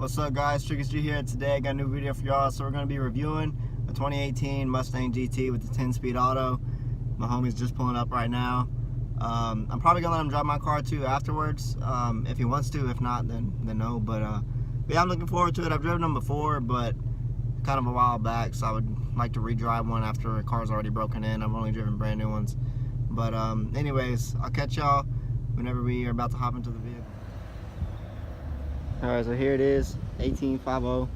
What's up guys, Mustang Gt here. Today I got a new video for y'all. So we're going to be reviewing a 2018 Mustang GT with the 10-speed auto. My homie's just pulling up right now. I'm probably going to let him drive my car too afterwards, if he wants to. If not, then no. But yeah, I'm looking forward to it. I've driven them before, but kind of a while back, so I would like to re-drive one after a car's already broken in. I've only driven brand new ones. But anyways, I'll catch y'all whenever we are about to hop into the vehicle. Alright, so here it is, 1850.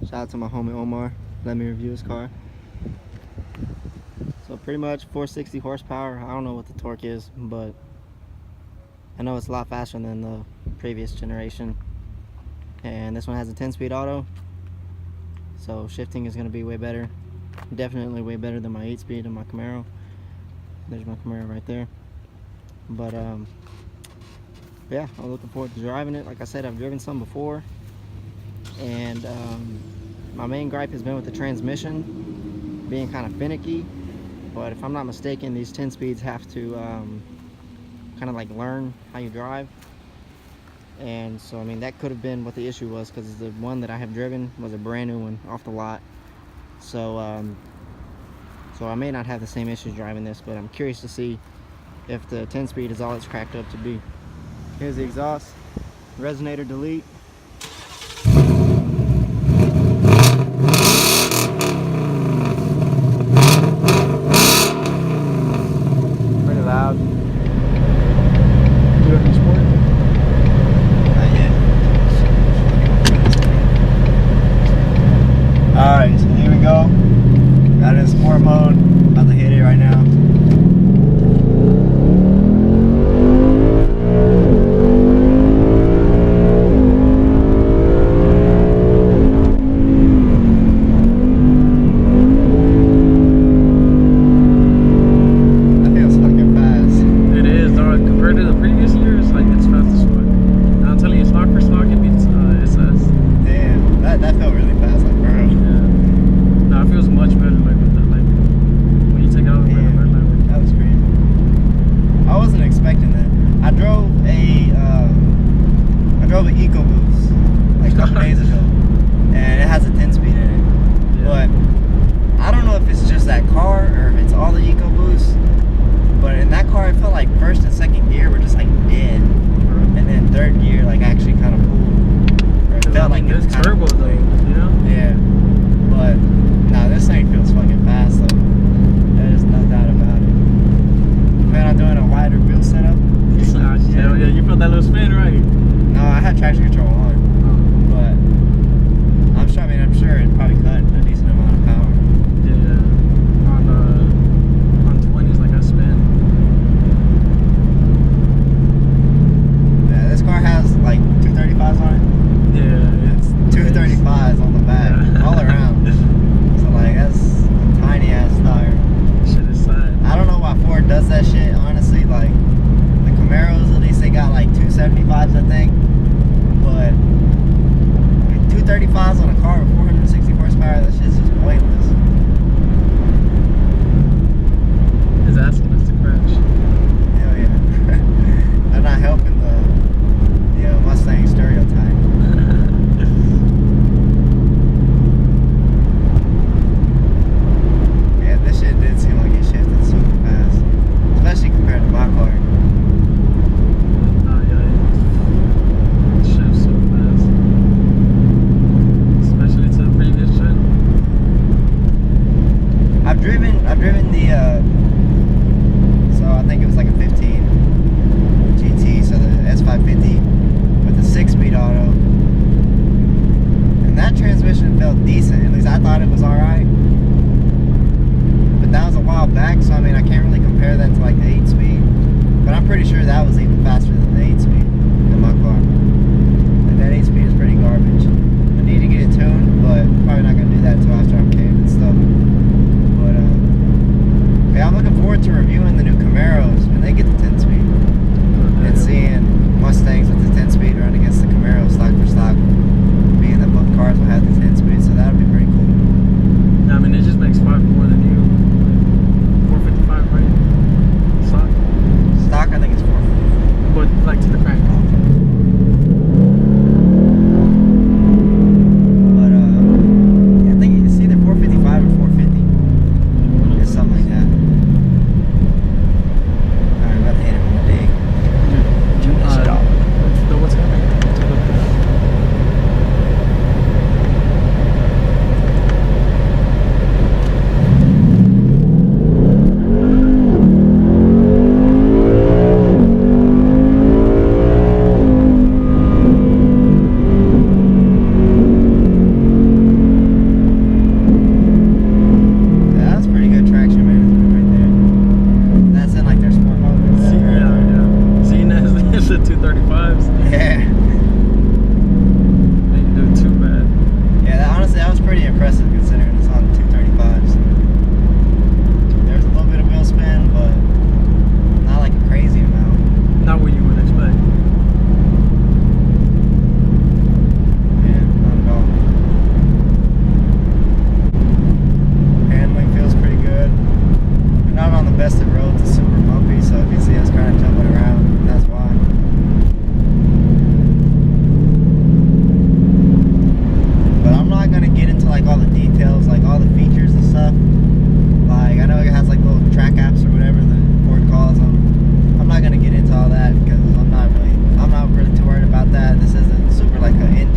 Shout out to my homie Omar, let me review his car. So pretty much 460 horsepower. I don't know what the torque is, but I know it's a lot faster than the previous generation. And this one has a 10-speed auto, so shifting is going to be way better. Definitely way better than my 8-speed and my Camaro. There's my Camaro right there. But yeah, I'm looking forward to driving it. Like I said, I've driven some before, and my main gripe has been with the transmission being kind of finicky. But if I'm not mistaken, these 10 speeds have to kind of like learn how you drive. And so I mean, that could have been what the issue was, because the one that I have driven was a brand new one off the lot. So so I may not have the same issues driving this, but I'm curious to see if the 10 speed is all it's cracked up to be. Here's the exhaust, resonator delete. Pretty loud. Do it in sport? Not yet. Alright, so here we go. Got it in sport mode. About to hit it right now. That felt really fast, like, bro. Yeah. No, it feels much better, like, with the, like, when you take it off. Yeah, that was crazy. I wasn't expecting that. I drove an EcoBoost like a couple days ago, and it has a 10-speed in it. Yeah. But I don't know if it's just that car or if it's all the EcoBoost. But in that car, it felt like first and second gear were just like dead, and then third gear like actually kind of pulled. Or it felt like it's turbo though, you know? Yeah. But nah, this thing feels fucking fast though. There's no doubt about it. Man, I'm doing a wider wheel setup. Yeah, you felt that little spin, right? No, I had traction control on, but I'm sure it probably cut a decent amount of power. Yeah, on 20s, like I spin. Yeah, this car has like 235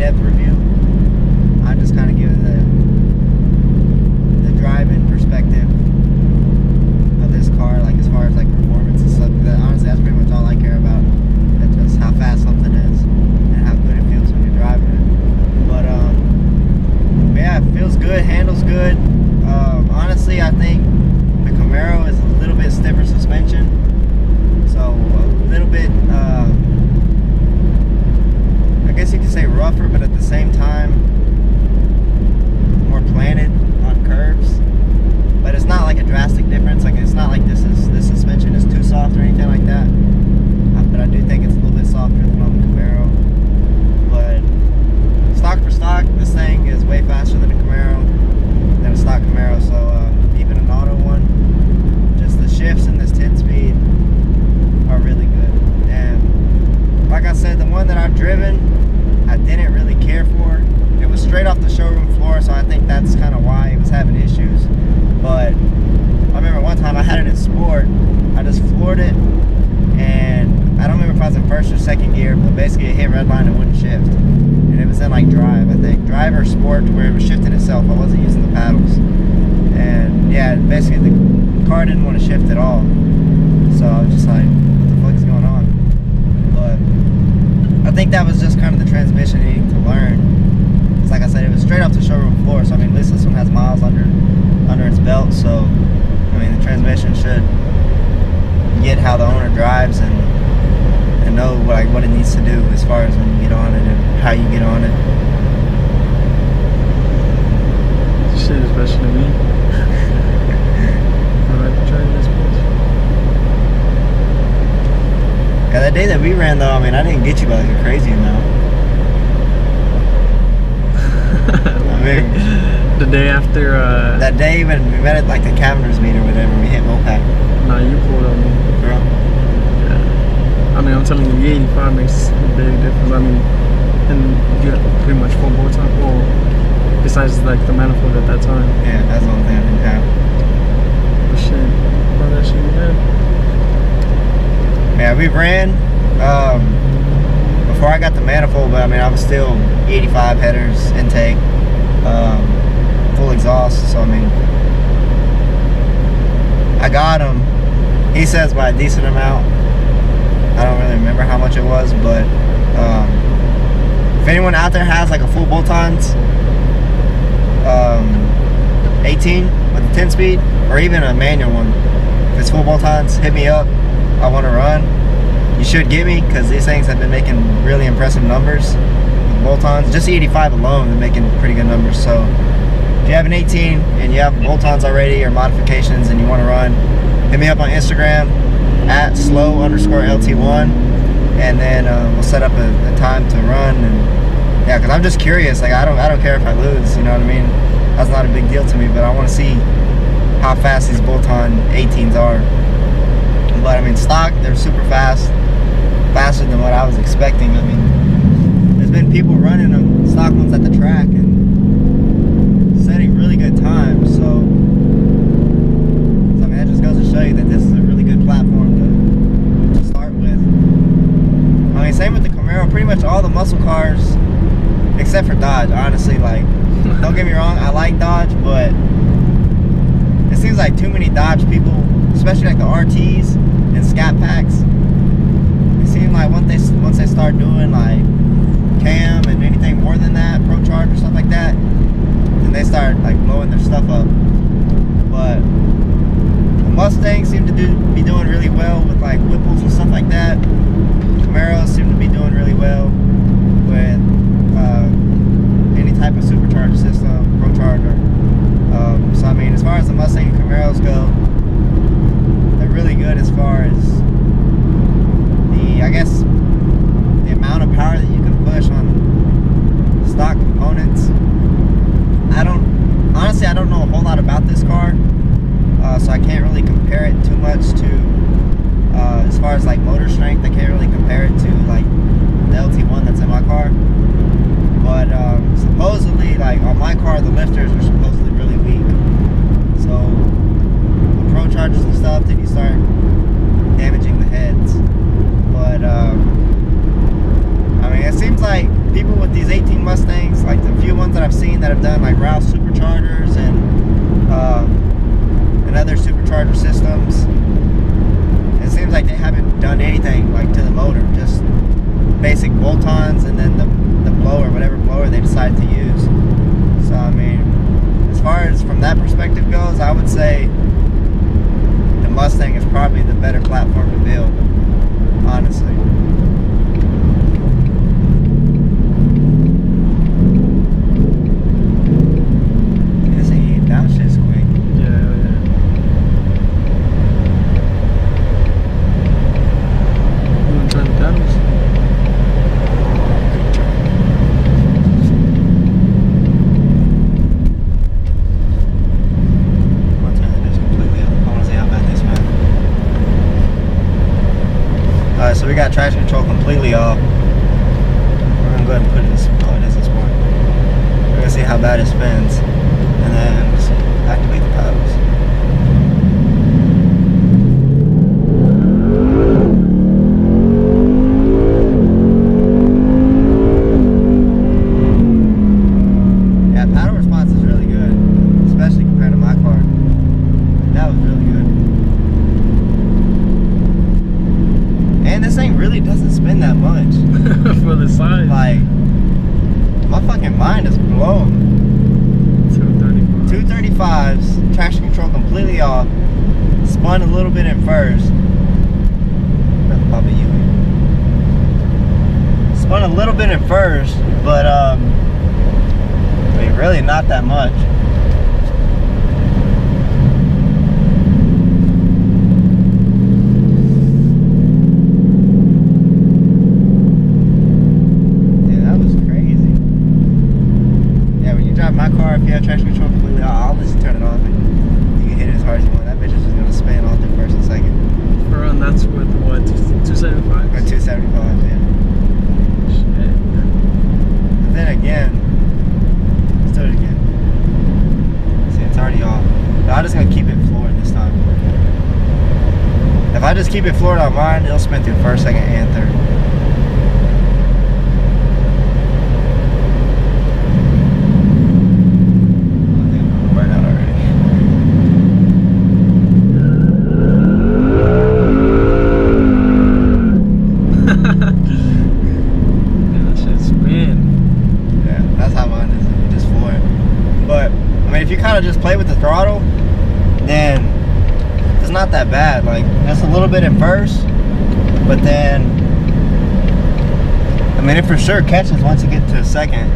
in-depth review. I'm just kind of giving the driving perspective of this car, like as far as like performance and stuff. Honestly, that's pretty much all I care about. That's just how fast something is and how good it feels when you're driving it. But yeah, it feels good, handles good. Honestly, I think the Camaro is a little bit stiffer suspension, so a little bit, I guess you could say rougher, but at the same time more planted on curves. But it's not like a drastic difference. Like it's not like this suspension is too soft or anything like that. But I do think it's a little bit softer than on the Camaro. But stock for stock, this thing is way faster than a Camaro, than a stock Camaro. So even an auto one, just the shifts in this 10-speed are really good. And like I said, the one that I've driven, I didn't really care for. It was straight off the showroom floor, so I think that's kind of why it was having issues. But I remember one time I had it in sport. I just floored it, and I don't remember if I was in first or second gear, but basically it hit redline and wouldn't shift. And it was in like drive, I think. Drive or sport, where it was shifting itself. I wasn't using the paddles. And yeah, basically the car didn't want to shift at all. So I was just like, what the fuck is going on? But I think that was just kind of the transmission needing to learn. It's like I said, it was straight off the showroom floor. So I mean, at least this one has miles under its belt. So I mean, the transmission should get how the owner drives and know like what it needs to do as far as when you get on it and how you get on it. Shit is better than me. I like to try this place. Yeah, that day that we ran though, I mean, I didn't get you by like a crazy amount. I mean, the day after that day when we met at like the Cavender's meet or whatever, we hit Mopac. Nah, you pulled on me. Bro. Yeah. I mean, I'm telling you, the 85 makes a big difference. I mean, and you got pretty much full board time. Well, besides like the manifold at that time. Yeah, that's the only thing I didn't have. But shit, all that shit you had. Yeah, we ran before I got the manifold, but I mean, I was still 85 headers intake, full exhaust. So I mean, I got him. He says by a decent amount. I don't really remember how much it was, but if anyone out there has like a full bolt-ons 18 with a 10-speed, or even a manual one, if it's full bolt-ons, hit me up. I want to run. You should get me, because these things have been making really impressive numbers with bolt-ons. Just the 85 alone, they're making pretty good numbers. So if you have an 18 and you have bolt-ons already or modifications and you want to run, hit me up on Instagram at slow_LT1, and then we'll set up a time to run. And yeah, because I'm just curious. Like I don't care if I lose. You know what I mean? That's not a big deal to me. But I want to see how fast these bolt-on 18s are. But I mean, stock, they're super fast, faster than what I was expecting. I mean, there's been people running them, stock ones at the track, and setting really good times. So I mean, that just goes to show you that this is a really good platform to start with. I mean, same with the Camaro. Pretty much all the muscle cars, except for Dodge. Honestly, like, don't get me wrong, I like Dodge, but it seems like too many Dodge people, especially like the RTs and Scat Packs, it seems like once they start doing like cam and anything more than that, Pro Charge or stuff like that, then they start like blowing their stuff up. But the Mustangs seem to be doing really well with like Whipples and stuff like that. Camaros seem to be doing really well with any type of supercharger system, Pro Charger. So I mean, as far as the Mustang and Camaros go, they're really good as far as I guess the amount of power that you can push on stock components. Honestly, I don't know a whole lot about this car, so I can't really compare it too much to as far as like motor strength. I can't really compare it to like the LT1 that's in my car. But supposedly, like on my car, the lifters are supposedly really weak. So the Pro Chargers and stuff, then you start damaging the heads. But I mean, it seems like people with these 18 Mustangs, like the few ones that I've seen that have done like Rouse superchargers and other supercharger systems, it seems like they haven't done anything like to the motor, just basic bolt-ons and then the blower, whatever blower they decide to use. So I mean, as far as from that perspective goes, I would say the Mustang is probably the better platform to build, honestly. This ain't downshifts quick. Yeah. You want to try the pedals? So we got traction control completely off. We're gonna go ahead and put it in this. Oh, it is in sport. We're gonna see how bad it spins, and then just activate the paddles. Yeah, paddle response is really good, especially compared to my car. That was really good. And this thing really doesn't spin that much. For the size. Like, my fucking mind is blown. 235s, traction control completely off, spun a little bit in first. Spun a little bit in first, but I mean, really not that much. My car, if you have traction control completely off, I'll just turn it off and you can hit it as hard as you want. That bitch is just gonna spin all through first and second. For run, that's with what, 275? Or 275, yeah. Shit. But then again, let's do it again. See, it's already off. But I'm just gonna keep it floored this time. If I just keep it floored on mine, it'll spin through first, second, and third. If you kind of just play with the throttle, then it's not that bad. Like, it's a little bit in first, but then I mean, it for sure catches once you get to a second.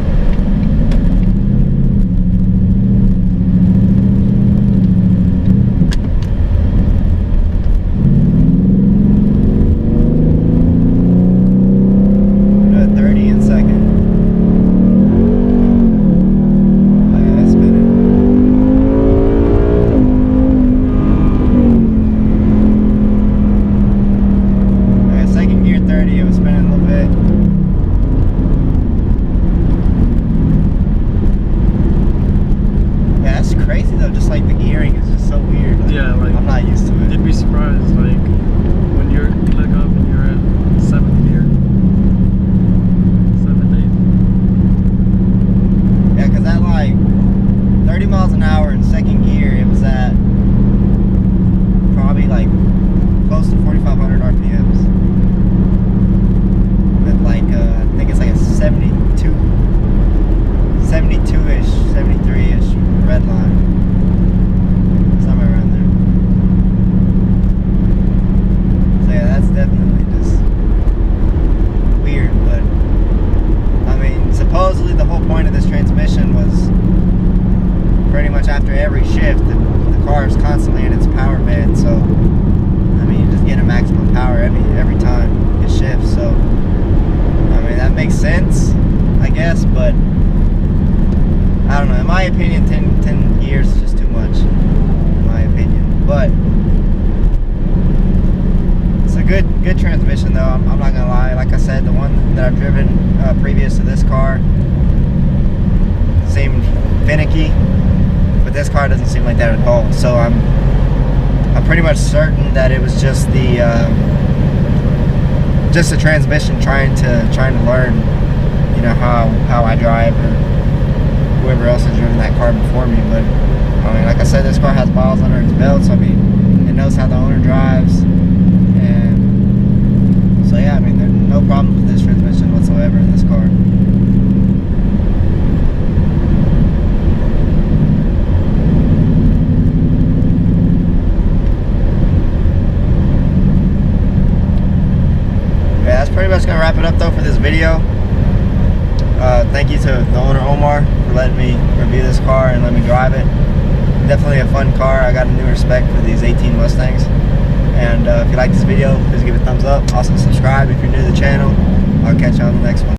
Good transmission though, I'm not gonna lie. Like I said, the one that I've driven previous to this car seemed finicky, but this car doesn't seem like that at all. So I'm pretty much certain that it was just the transmission trying to learn, you know, how I drive or whoever else has driven that car before me. But I mean, like I said, this car has miles under its belt, so I mean, it knows how the owner drives, and so yeah, I mean, there's no problems with this transmission whatsoever in this car. Yeah, that's pretty much gonna wrap it up though for this video. Thank you to the owner Omar for letting me review this car and let me drive it. Definitely a fun car. I got a new respect for these 18 Mustangs. And if you like this video, please give it a thumbs up. Also subscribe if you're new to the channel. I'll catch you on the next one.